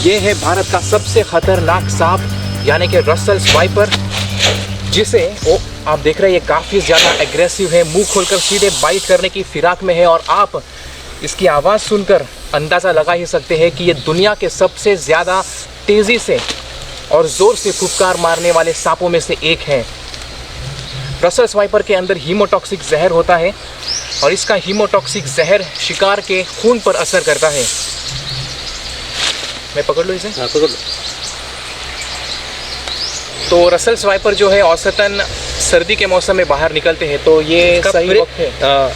ये है भारत का सबसे खतरनाक सांप यानी कि रसेल्स वाइपर, जिसे आप देख रहे हैं ये काफ़ी ज़्यादा एग्रेसिव है, मुंह खोलकर सीधे बाइट करने की फिराक में है। और आप इसकी आवाज़ सुनकर अंदाज़ा लगा ही सकते हैं कि ये दुनिया के सबसे ज़्यादा तेज़ी से और ज़ोर से फुफकार मारने वाले सांपों में से एक है। रसेल्स वाइपर के अंदर हीमोटॉक्सिक जहर होता है और इसका हीमोटॉक्सिक जहर शिकार के खून पर असर करता है। मैं पकड़ लूँ इसे? हाँ, पकड़ लो। तो रसेल्स वाइपर जो है औसतन सर्दी के मौसम में बाहर निकलते हैं, तो ये सही वक्त है।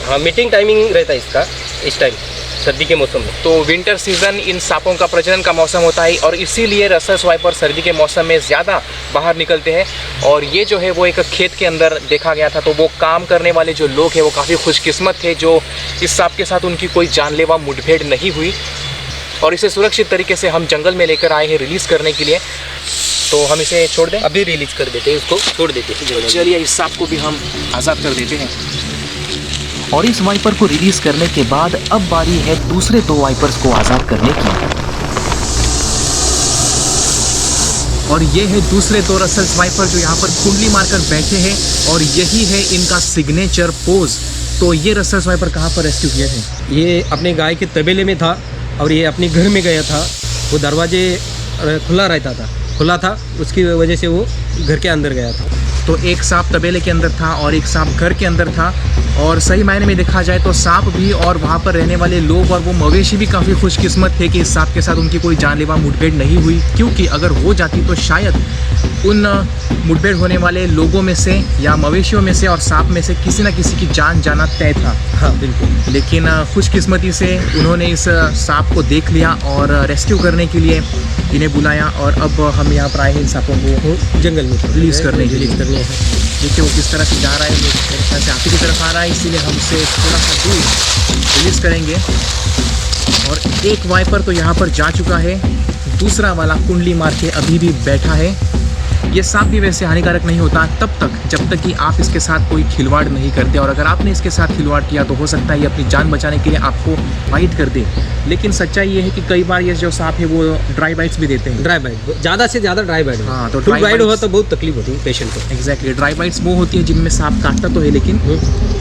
हाँ, मीटिंग टाइमिंग रहता है इसका इस टाइम सर्दी के मौसम में। तो विंटर सीजन इन सांपों का प्रजनन का मौसम होता है और इसीलिए रसेल्स वाइपर सर्दी के मौसम में ज़्यादा बाहर निकलते हैं। और ये जो है वो एक खेत के अंदर देखा गया था, तो वो काम करने वाले जो लोग हैं वो काफ़ी खुशकिस्मत थे जो इस सांप के साथ उनकी कोई जानलेवा मुठभेड़ नहीं हुई। और इसे सुरक्षित तरीके से हम जंगल में लेकर आए हैं रिलीज़ करने के लिए। तो हम इसे छोड़ दें? अभी रिलीज कर देते हैं, इसको छोड़ देते हैं। चलिए इस सांप को भी हम आज़ाद कर देते हैं। और इस वाइपर को रिलीज़ करने के बाद अब बारी है दूसरे दो वाइपर्स को आज़ाद करने की। और ये है दूसरे दो रसेल्स वाइपर जो यहाँ पर कुंडली मारकर बैठे हैं और यही है इनका सिग्नेचर पोज। तो ये रसेल्स वाइपर कहाँ पर रेस्क्यू किए थे? ये अपने गाय के तबेले में था और ये अपने घर में गया था। वो दरवाजे खुला था, उसकी वजह से वो घर के अंदर गया था। तो एक सांप तबेले के अंदर था और एक सांप घर के अंदर था। और सही मायने में देखा जाए तो सांप भी और वहाँ पर रहने वाले लोग और वो मवेशी भी काफ़ी खुशकिस्मत थे कि इस सांप के साथ उनकी कोई जानलेवा मुठभेड़ नहीं हुई, क्योंकि अगर हो जाती तो शायद उन मुठभेड़ होने वाले लोगों में से या मवेशियों में से और सांप में से किसी न किसी की जान जाना तय था। हाँ बिल्कुल। लेकिन खुशकिस्मती से उन्होंने इस सांप को देख लिया और रेस्क्यू करने के लिए इन्हें बुलाया। और अब हम यहाँ पर आए हैं इन सांपों को जंगल में रिलीज़ करने के लिए। करने हैं। देखिए वो किस तरह से जा रहा है, वो मेरे ख्याल से आप ही की तरफ आ रहा है, इसीलिए हम उसे थोड़ा सा दूर रिलीज़ करेंगे। और एक वाइपर तो यहाँ पर जा चुका है, दूसरा वाला कुंडली मार के अभी भी बैठा है। ये सांप भी वैसे हानिकारक नहीं होता तब तक जब तक कि आप इसके साथ कोई खिलवाड़ नहीं करते। और अगर आपने इसके साथ खिलवाड़ किया तो हो सकता है ये अपनी जान बचाने के लिए आपको बाइट कर दे। लेकिन सच्चाई ये है कि कई बार ये जो सांप है वो ड्राई बाइट्स भी देते हैं। ड्राई बाइट, ज़्यादा से ज़्यादा ड्राई बाइट। हाँ, तो फुल बाइट हुआ तो बहुत तकलीफ होती है पेशेंट को। एग्जैक्टली, ड्राई बाइट्स वो होती है जिनमें सांप काटता तो है लेकिन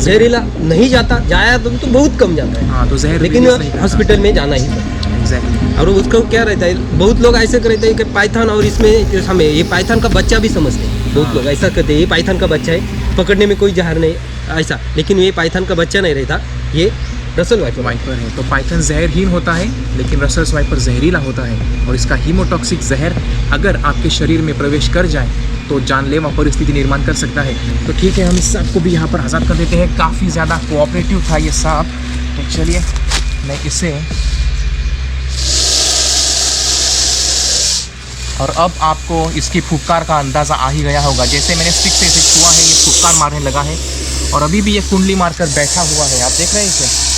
जहरीला नहीं जाया तो बहुत कम जाता है। हाँ, तो जहर लेकिन हॉस्पिटल में जाना ही पड़ता है। एग्जैक्टली। और उसको क्या रहता है, बहुत लोग ऐसे करते हैं कि पाइथन, और इसमें हमें ये पाइथन का बच्चा भी समझते हैं। बहुत लोग ऐसा करते हैं ये पाइथन का बच्चा है, पकड़ने में कोई जहर नहीं ऐसा, लेकिन ये पाइथन का बच्चा नहीं रहता, ये रसेल वाइपर है। तो पाइथन जहरहीन होता है लेकिन रसेल्स वाइपर जहरीला होता है। और इसका हीमोटॉक्सिक जहर अगर आपके शरीर में प्रवेश कर जाए तो जानलेवा परिस्थिति निर्माण कर सकता है। तो ठीक है, हम इस सांप को भी यहाँ पर आज़ाद कर देते हैं। काफ़ी ज़्यादा कोऑपरेटिव था ये सांप। तो चलिए मैं इसे, और अब आपको इसकी फुफकार का अंदाज़ा आ ही गया होगा। जैसे मैंने स्टिक से इसे छुआ है ये फुफकार मारने लगा है और अभी भी ये कुंडली मारकर बैठा हुआ है, आप देख रहे हैं इसे।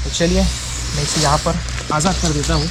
तो चलिए मैं इसे यहाँ पर आज़ाद कर देता हूँ।